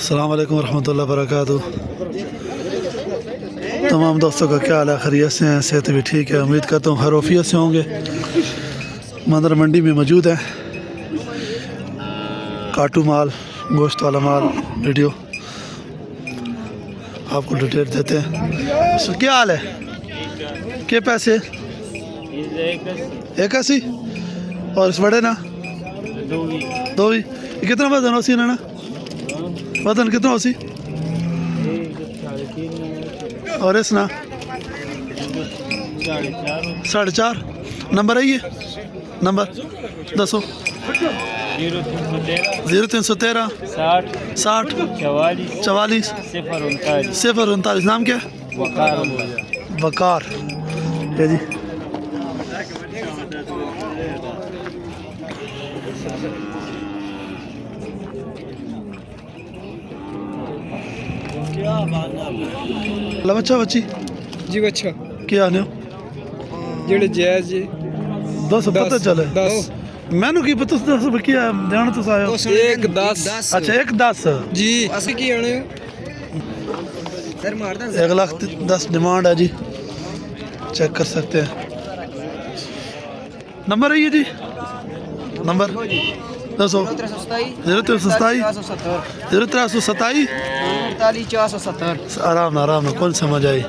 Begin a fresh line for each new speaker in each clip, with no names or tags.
अस्सलाम वालेकुम रहमतुल्लाहि वबरकातुहू। तमाम दोस्तों का क्या हाल है, खैरियत से हैं, सेहत भी ठीक है। उम्मीद करता हूँ खैरियत से होंगे। मंदर मंडी में मौजूद है। काटू माल, गोश्त वाला माल वीडियो आपको डिटेल देते हैं। सो क्या हाल है, क्या पैसे? 81 और इस बड़े ना दो ही। कितना वजन हो सी ना, वजन कितना हो सी? और इस ना 4.5। नंबर है ये, नंबर दसो। 0313 60 44 039। नाम क्या? वकार है जी। बच्चा बच्ची
जी बच्चा
क्या आने
जेड़े जायज जी
दस पता चले
10
मैनू की पता 10 क्या ध्यान तो आयो
1 10
अच्छा 1 10
जी असली की आने सर मारदा
1,10,000 डिमांड है जी। चेक कर सकते हैं। नंबर है ये जी, नंबर दसो। 0327 आराम ना कौन समझ आई?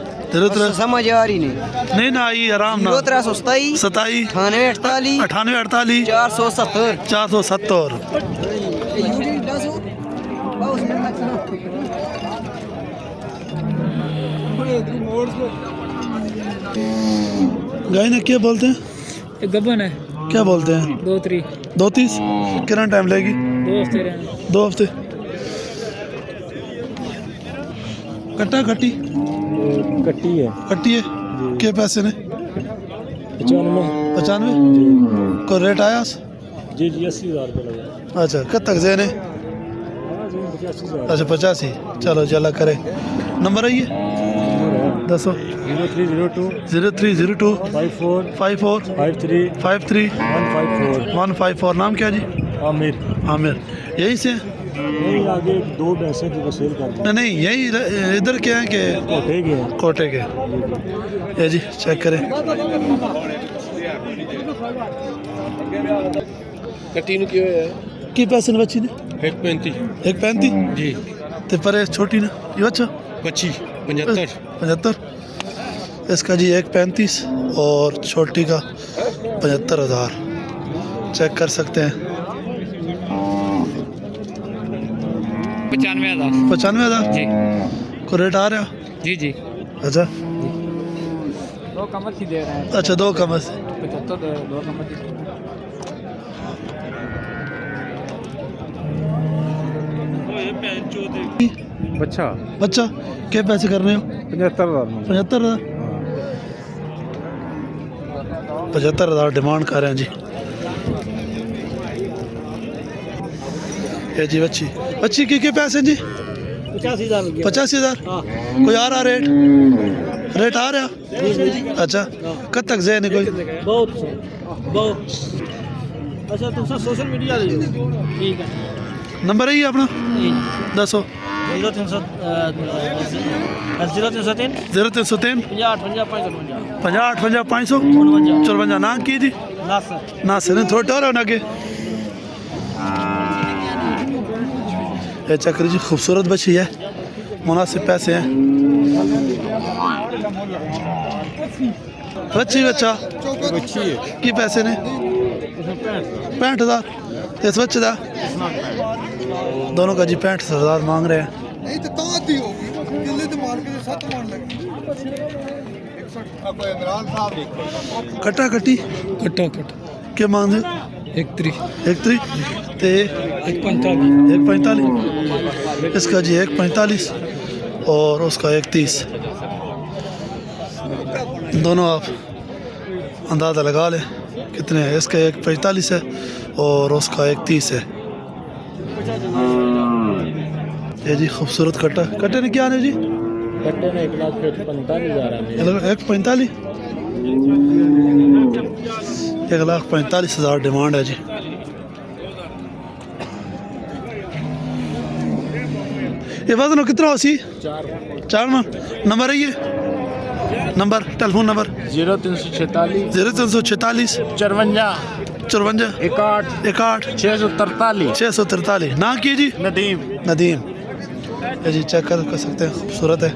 समझ आ रही
नहीं ना आई, आराम ना।
0327
27
98
48 470। गाय ने क्या बोलते हैं?
गबन है,
क्या बोलते हैं? 2-3 कितना टाइम लगेगी? 2 हफ्ते। कट्टा कट्टी है क्या पैसे ने? 95 को रेट आया
जी 80,000 रुपये लगा।
अच्छा कब तक जेने? अच्छा 85। चलो जला करे। नंबर है ये दसो। 0302 54 53 154। नाम क्या जी? आमिर। यही से?
नहीं, आगे 2 भैंसे जो सेल करते
नहीं यही इधर क्या है कि कोटे के? ये जी चेक करें।
कटीन क्यों है?
की पैसे ने बच्ची ने? 1.35
जी।
ते पर छोटी ना ये बच्चा 75। इसका जी 1.35 और छोटी का 75,000। चेक कर सकते हैं। 95,000
जी
को रेट आ रहा?
जी
अच्छा
2 कमर की दे रहे हैं।
अच्छा 2 कम से
75 2 कमर की।
बच्चा क्या पैसे कर रहे हो?
75,000।
75,000 डिमांड कर रहे हैं जी। ये जी बच्ची के पैसे जी? 85,000। कोई आ रहा रेट आ रहा? अच्छा कब तक जैन कोई?
बहुत अच्छा तुम सोशल मीडिया ले ठीक है।
नंबर है ये अपना दसो।
0303
58 554। नाम की जी? नासिर। थोड़ा और आगे ये चक्र जी खूबसूरत बच्ची है, मुनासिब पैसे हैं। बच्चा की पैसे ने? 65,000। इस बच्चे का दोनों का जी 65,000 मांग रहे हैं। कट्टा क्या मांग रहे? 1 45। इसका जी 1.45 और उसका 1.30। दोनों आप अंदाज़ा लगा लें कितने हैं। इसका 1.45 है और उसका 1.30 है। ये जी खूबसूरत कट्टे ने क्या आने जी?
कट्टे ने 1,45,000
1.45 1,45,000 डिमांड है जी। ये वजन कितना होसी
4
मन नंबर है ये नंबर टेलीफोन नंबर
0346
0346
54
54
61
61
643
643 ना की जी
नदीम
नदीम ये जी चेक कर सकते हैं खूबसूरत है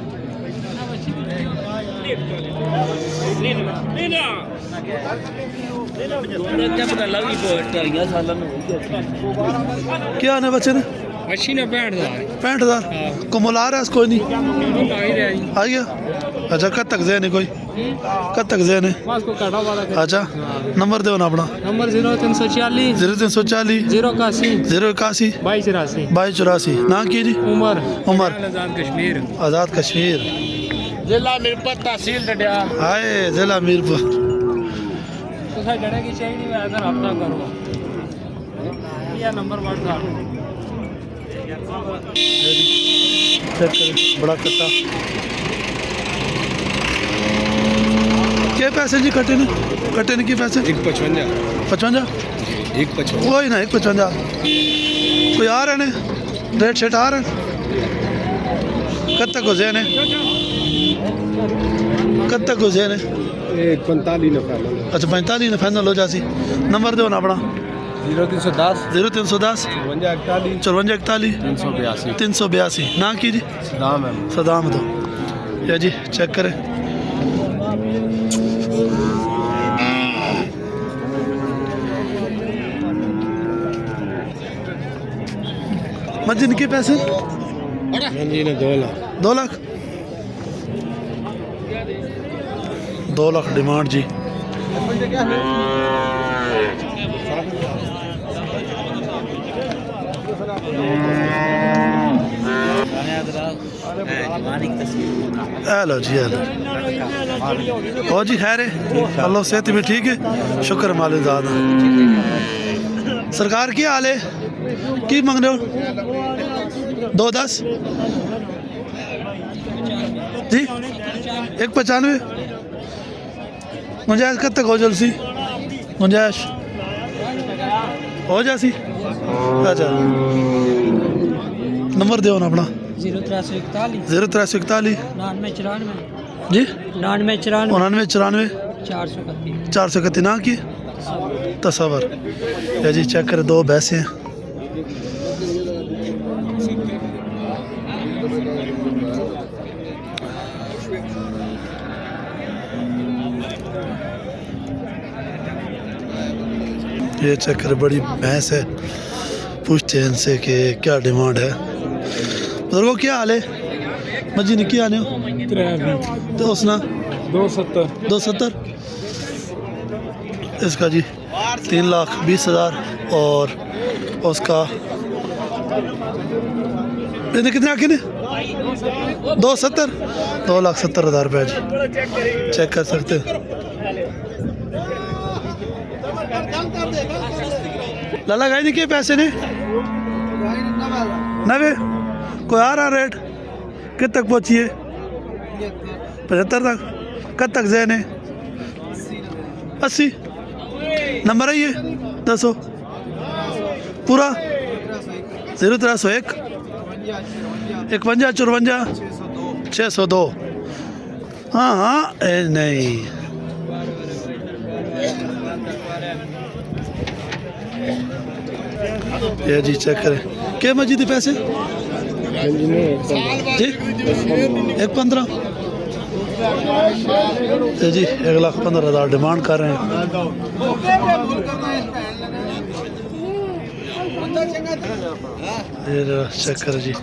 क्या आने बच्चे ने
अच्छी ना 65,000
65,000 को मुला रहा है कोई नहीं आ गया अच्छा कब तक जैन है कोई कब तक जैन है
को काटा वाला
अच्छा नंबर दो ना अपना
नंबर 0340
0340
081
081
2284
2284 ना की जी
उमर
उमर
आजाद कश्मीर
आज़ाद कश्मीर
जिला मीरपुर तहसील डडिया
आए जिला मीरपुर
तो सर जड़े की चाहिए मैं अगर हफ्ता करो या नंबर व्हाट्सएप
चेक करें बड़ा कट्टा क्या पैसे जी कटे ने के पैसे
155
55
155
वही ना 155 कोई आ रहे ने रेट शेट आ रहे हैं कब तक हो जैन है कब तक हो जैन है
45 नफा
अच्छा 45 ने फाइनल हो जासी नंबर दो ना अपना
0310
0310
5241
5441 382 ना की जी
सदाम है
सदाम दो या जी चेक करें मस्जिद के पैसे
जी ने 2 लाख
2 लाख 2 लाख डिमांड जी हेलो जी हेलो हो जी खैर है अल्लाह सेहत भी ठीक है शुक्र मालिक ज़्यादा सरकार की हाल है की मंग रहे हो 210 जी 195 गुंजाइश कब तक हो जल्दी गुंजाइश हो जासी अच्छा नंबर दो ना अपना
0341
0341
9994
जी
9994
9994 431 ना की तस्वर या जी चेक करें 2 भैंसे हैं ये चेक करें बड़ी भैंस है पूछते हैं इनसे कि क्या डिमांड है बुजुर्गों क्या हाल है मजी ने क्या आने हो तो उसना 270 इसका जी 3,20,000 और उसका इन्हें कितने आके ने 270 2,70,000 रुपये जी चेक कर सकते हैं लाला गाय ने किए पैसे ने 90 कोई आ रहा रेट कित तक पहुँची है 75 तक कब तक जैन है 80 नंबर है ये दसो पूरा 0301 51 54 602 हाँ हाँ नहीं ये जी चेक करें क्या मस्जिद पैसे जी 115 जी 1,15,000 डिमांड कर रहे हैं ये चेक करें जी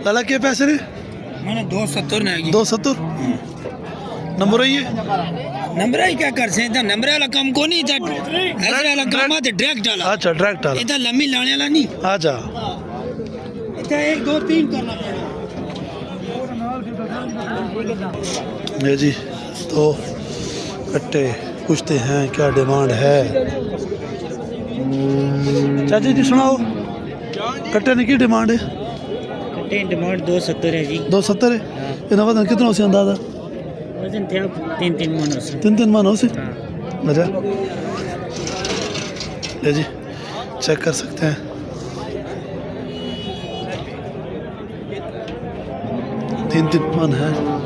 लाला के पैसे ने
मैंने 270 ने
270 नंबर है ये
नंबर ही क्या कर सकते नंबर वाला काम को नहीं था ऐसे वाला काम आते डायरेक्ट डाला
अच्छा डायरेक्ट डाला
इधर लंबी लाने वाला नहीं
अच्छा
इधर 1 2 3 करना पड़ेगा
ये जी तो कट्टे पूछते हैं क्या डिमांड है चाची जी सुनाओ कट्टे ने की डिमांड है
कट्टे डिमांड 270 है जी
270 है इन्हें वजन कितना हो से अंदाजा
वजन थे 3 मन हो से
3 मन हो से अच्छा ले जी चेक कर सकते हैं। तीन मन है।